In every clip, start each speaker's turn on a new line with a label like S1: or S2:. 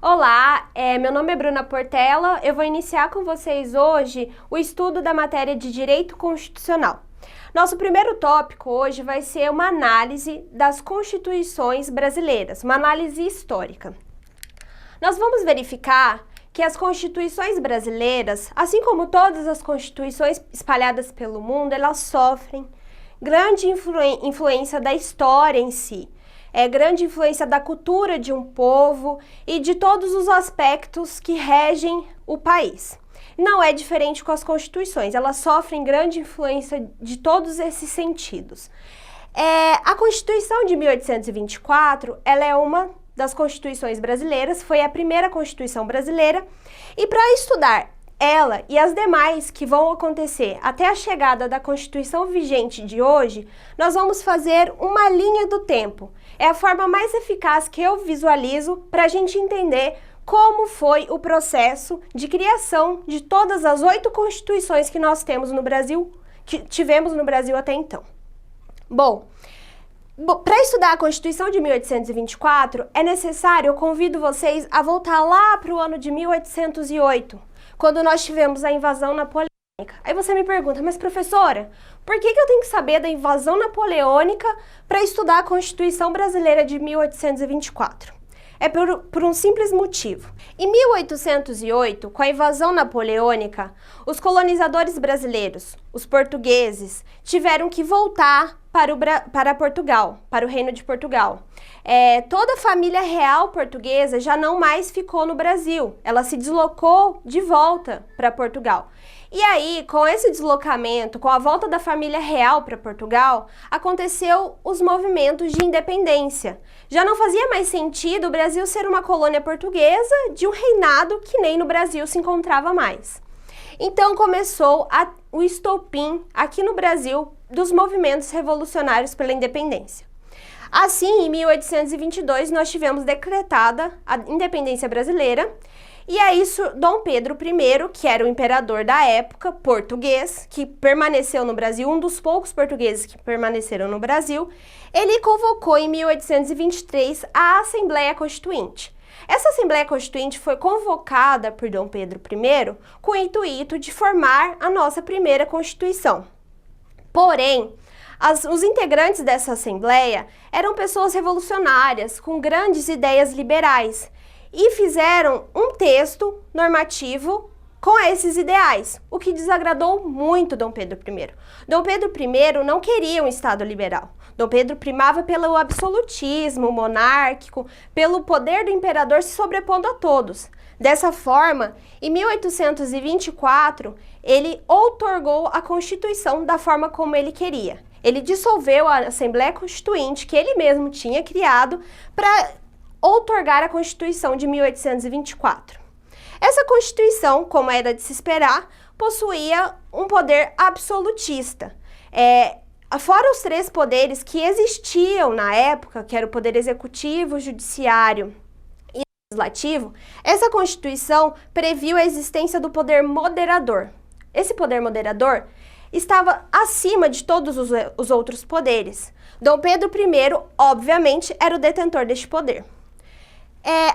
S1: Olá, meu nome é Bruna Portela. Eu vou iniciar com vocês hoje o estudo da matéria de Direito Constitucional. Nosso primeiro tópico hoje vai ser uma análise das constituições brasileiras, uma análise histórica. Nós vamos verificar que as constituições brasileiras, assim como todas as constituições espalhadas pelo mundo, elas sofrem grande influência da história em si. Grande influência da cultura de um povo e de todos os aspectos que regem o país. Não é diferente com as constituições, elas sofrem grande influência de todos esses sentidos. A Constituição de 1824, ela é uma das constituições brasileiras, foi a primeira Constituição brasileira, e para estudar ela e as demais que vão acontecer até a chegada da Constituição vigente de hoje, nós vamos fazer uma linha do tempo. É a forma mais eficaz que eu visualizo para a gente entender como foi o processo de criação de todas as 8 constituições que nós temos no Brasil, que tivemos no Brasil até então. Bom, para estudar a Constituição de 1824, é necessário, eu convido vocês a voltar lá para o ano de 1808, quando nós tivemos a invasão napoleônica. Aí você me pergunta, mas professora, por que eu tenho que saber da invasão napoleônica para estudar a Constituição brasileira de 1824? É por um simples motivo. Em 1808, com a invasão napoleônica, os colonizadores brasileiros, os portugueses, tiveram que voltar para Portugal, para o Reino de Portugal. Toda a família real portuguesa já não mais ficou no Brasil, ela se deslocou de volta para Portugal. E aí, com esse deslocamento, com a volta da família real para Portugal, aconteceu os movimentos de independência. Já não fazia mais sentido o Brasil ser uma colônia portuguesa de um reinado que nem no Brasil se encontrava mais. Então começou o estopim aqui no Brasil dos movimentos revolucionários pela independência. Assim, em 1822, nós tivemos decretada a independência brasileira. E aí, Dom Pedro I, que era o imperador da época, português, que permaneceu no Brasil, um dos poucos portugueses que permaneceram no Brasil, ele convocou em 1823 a Assembleia Constituinte. Essa Assembleia Constituinte foi convocada por Dom Pedro I com o intuito de formar a nossa primeira Constituição. Porém, os integrantes dessa Assembleia eram pessoas revolucionárias, com grandes ideias liberais, e fizeram um texto normativo com esses ideais, o que desagradou muito Dom Pedro I. Dom Pedro I não queria um Estado liberal. Dom Pedro primava pelo absolutismo monárquico, pelo poder do imperador se sobrepondo a todos. Dessa forma, em 1824, ele outorgou a Constituição da forma como ele queria. Ele dissolveu a Assembleia Constituinte que ele mesmo tinha criado para outorgar a Constituição de 1824. Essa Constituição, como era de se esperar, possuía um poder absolutista. Fora os 3 poderes que existiam na época, que era o poder executivo, judiciário e legislativo, essa Constituição previu a existência do poder moderador. Esse poder moderador estava acima de todos os outros poderes. Dom Pedro I, obviamente, era o detentor deste poder.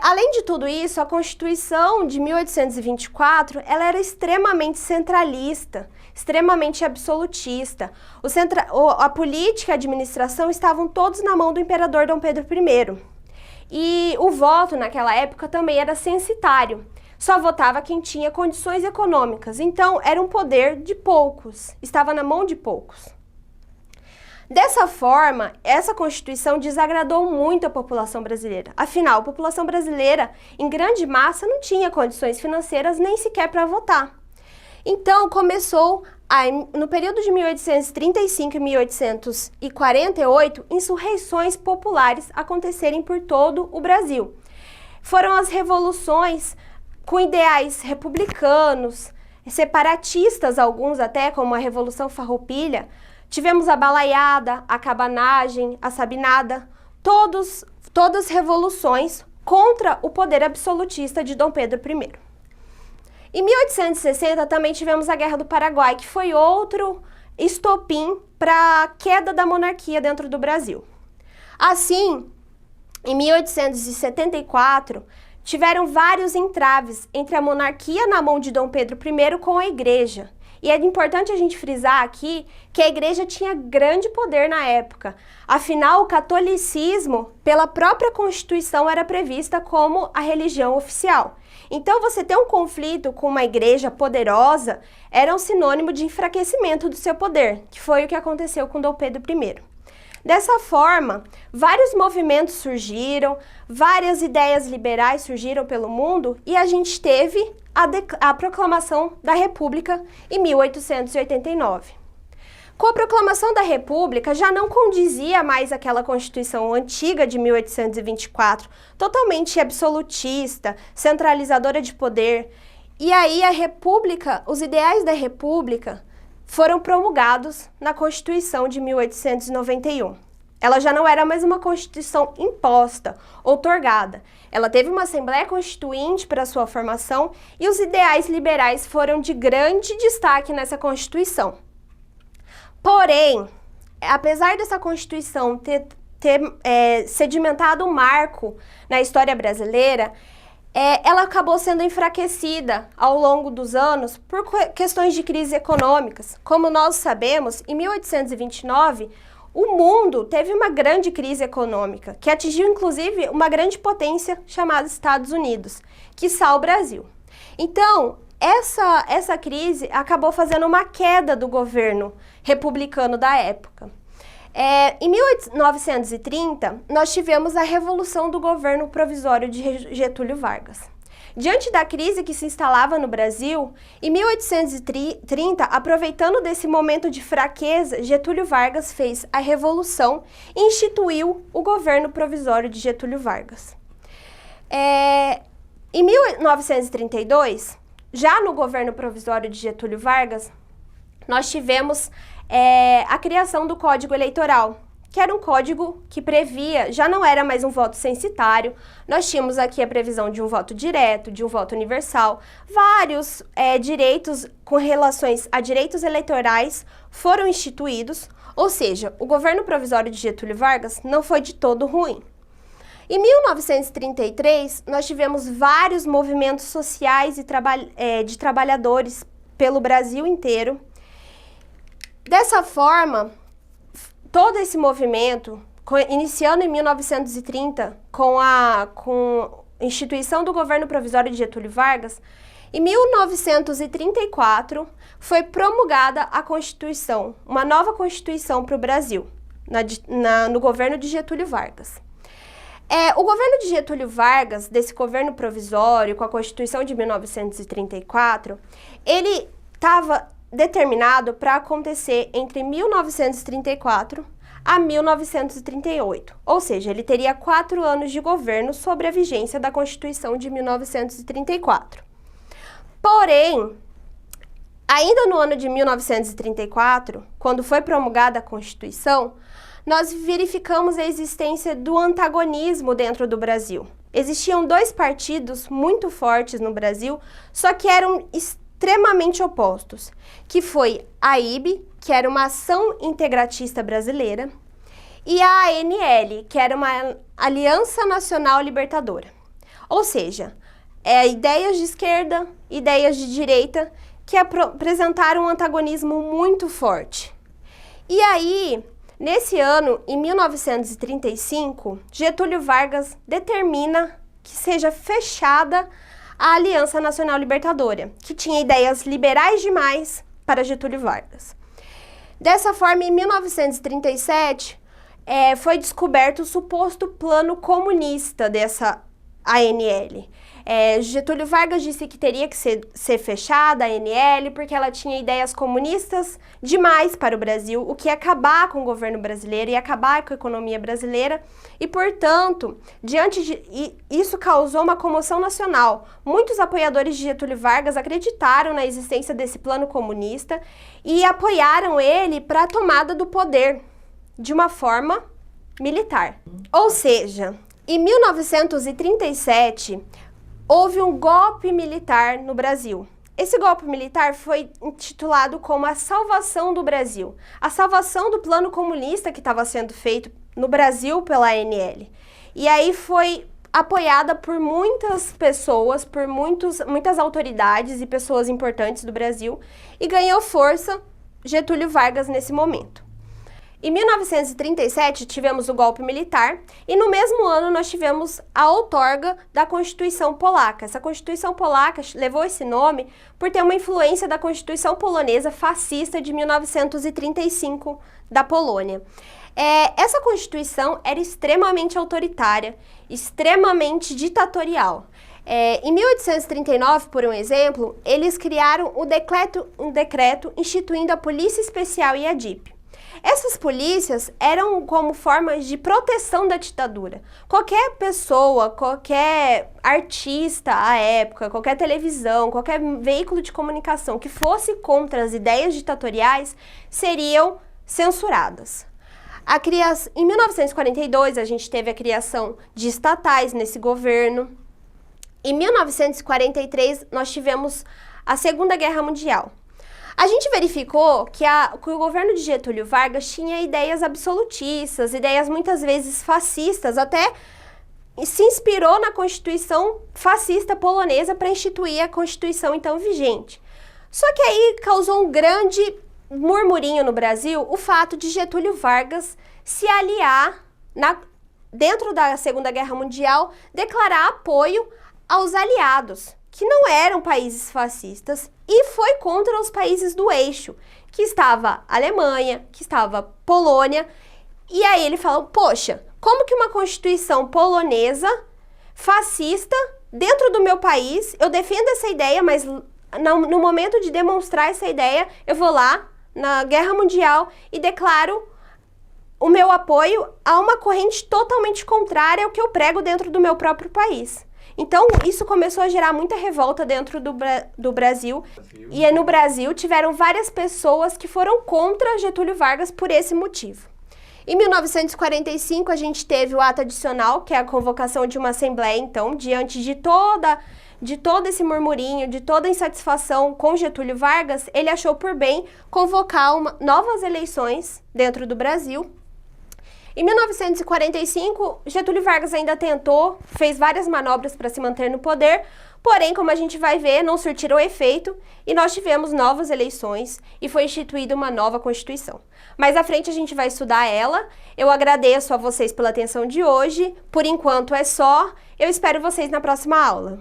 S1: Além de tudo isso, a Constituição de 1824, ela era extremamente centralista, extremamente absolutista. A política e a administração estavam todos na mão do imperador Dom Pedro I. E o voto naquela época também era censitário. Só votava quem tinha condições econômicas. Então, era um poder de poucos, estava na mão de poucos. Dessa forma, essa Constituição desagradou muito a população brasileira. Afinal, a população brasileira, em grande massa, não tinha condições financeiras nem sequer para votar. Então, começou, no período de 1835 e 1848, insurreições populares acontecerem por todo o Brasil. Foram as revoluções com ideais republicanos, separatistas, alguns até, como a Revolução Farroupilha. Tivemos a balaiada, a cabanagem, a sabinada, todas revoluções contra o poder absolutista de Dom Pedro I. Em 1860 também tivemos a Guerra do Paraguai, que foi outro estopim para a queda da monarquia dentro do Brasil. Assim, em 1874, tiveram vários entraves entre a monarquia na mão de Dom Pedro I com a igreja. E é importante a gente frisar aqui que a igreja tinha grande poder na época. Afinal, o catolicismo, pela própria Constituição, era prevista como a religião oficial. Então, você ter um conflito com uma igreja poderosa era um sinônimo de enfraquecimento do seu poder, que foi o que aconteceu com Dom Pedro I. Dessa forma, vários movimentos surgiram, várias ideias liberais surgiram pelo mundo e a gente teve a proclamação da República em 1889. Com a proclamação da República, já não condizia mais aquela Constituição antiga de 1824, totalmente absolutista, centralizadora de poder. E aí a República, os ideais da República foram promulgados na Constituição de 1891. Ela já não era mais uma Constituição imposta, outorgada. Ela teve uma Assembleia Constituinte para sua formação e os ideais liberais foram de grande destaque nessa Constituição. Porém, apesar dessa Constituição ter sedimentado um marco na história brasileira, ela acabou sendo enfraquecida ao longo dos anos por questões de crises econômicas. Como nós sabemos, em 1829, o mundo teve uma grande crise econômica, que atingiu inclusive uma grande potência chamada Estados Unidos, quiçá o Brasil. Então, essa crise acabou fazendo uma queda do governo republicano da época. Em 1930, nós tivemos a revolução do governo provisório de Getúlio Vargas. Diante da crise que se instalava no Brasil, em 1830, aproveitando desse momento de fraqueza, Getúlio Vargas fez a revolução e instituiu o governo provisório de Getúlio Vargas. Em 1932, já no governo provisório de Getúlio Vargas, nós tivemos a criação do Código Eleitoral, que era um código que previa, já não era mais um voto censitário, nós tínhamos aqui a previsão de um voto direto, de um voto universal, vários direitos com relações a direitos eleitorais foram instituídos, ou seja, o governo provisório de Getúlio Vargas não foi de todo ruim. Em 1933, nós tivemos vários movimentos sociais e de trabalhadores pelo Brasil inteiro. Dessa forma, todo esse movimento, iniciando em 1930, com a instituição do governo provisório de Getúlio Vargas, em 1934 foi promulgada a Constituição, uma nova Constituição para o Brasil, no governo de Getúlio Vargas. O governo de Getúlio Vargas, desse governo provisório, com a Constituição de 1934, ele estava determinado para acontecer entre 1934 a 1938, ou seja, ele teria 4 anos de governo sobre a vigência da Constituição de 1934. Porém, ainda no ano de 1934, quando foi promulgada a Constituição, nós verificamos a existência do antagonismo dentro do Brasil. Existiam 2 partidos muito fortes no Brasil, só que eram extremamente opostos, que foi a AIB, que era uma Ação Integratista Brasileira, e a ANL, que era uma Aliança Nacional Libertadora. Ou seja, ideias de esquerda, ideias de direita, que apresentaram um antagonismo muito forte. E aí, nesse ano, em 1935, Getúlio Vargas determina que seja fechada a Aliança Nacional Libertadora, que tinha ideias liberais demais para Getúlio Vargas. Dessa forma, em 1937, foi descoberto o suposto plano comunista dessa ANL. Getúlio Vargas disse que teria que ser fechada a ANL porque ela tinha ideias comunistas demais para o Brasil, o que ia acabar com o governo brasileiro e acabar com a economia brasileira. E, portanto, isso causou uma comoção nacional. Muitos apoiadores de Getúlio Vargas acreditaram na existência desse plano comunista e apoiaram ele para a tomada do poder de uma forma militar. Ou seja, em 1937, houve um golpe militar no Brasil. Esse golpe militar foi intitulado como a salvação do Brasil, a salvação do plano comunista que estava sendo feito no Brasil pela ANL. E aí foi apoiada por muitas pessoas, por muitas autoridades e pessoas importantes do Brasil, e ganhou força Getúlio Vargas nesse momento. Em 1937 tivemos o golpe militar e no mesmo ano nós tivemos a outorga da Constituição Polaca. Essa Constituição Polaca levou esse nome por ter uma influência da Constituição Polonesa fascista de 1935 da Polônia. Essa Constituição era extremamente autoritária, extremamente ditatorial. Em 1839, por um exemplo, eles criaram um decreto instituindo a Polícia Especial e a DIP. Essas polícias eram como formas de proteção da ditadura. Qualquer pessoa, qualquer artista à época, qualquer televisão, qualquer veículo de comunicação que fosse contra as ideias ditatoriais seriam censuradas. Em 1942, a gente teve a criação de estatais nesse governo. Em 1943, nós tivemos a Segunda Guerra Mundial. A gente verificou que o governo de Getúlio Vargas tinha ideias absolutistas, ideias muitas vezes fascistas, até se inspirou na Constituição fascista polonesa para instituir a Constituição então vigente. Só que aí causou um grande murmurinho no Brasil o fato de Getúlio Vargas se aliar, dentro da Segunda Guerra Mundial, declarar apoio aos aliados, que não eram países fascistas, e foi contra os países do eixo, que estava a Alemanha, que estava a Polônia, e aí ele falou, poxa, como que uma Constituição polonesa, fascista, dentro do meu país, eu defendo essa ideia, mas no momento de demonstrar essa ideia, eu vou lá na Guerra Mundial e declaro o meu apoio a uma corrente totalmente contrária ao que eu prego dentro do meu próprio país. Então, isso começou a gerar muita revolta dentro do Brasil. E no Brasil tiveram várias pessoas que foram contra Getúlio Vargas por esse motivo. Em 1945, a gente teve o ato adicional, que é a convocação de uma assembleia, então, diante de todo esse murmurinho, de toda a insatisfação com Getúlio Vargas, ele achou por bem convocar novas eleições dentro do Brasil. Em 1945, Getúlio Vargas ainda tentou, fez várias manobras para se manter no poder, porém, como a gente vai ver, não surtiram efeito e nós tivemos novas eleições e foi instituída uma nova Constituição. Mais à frente a gente vai estudar ela. Eu agradeço a vocês pela atenção de hoje. Por enquanto é só. Eu espero vocês na próxima aula.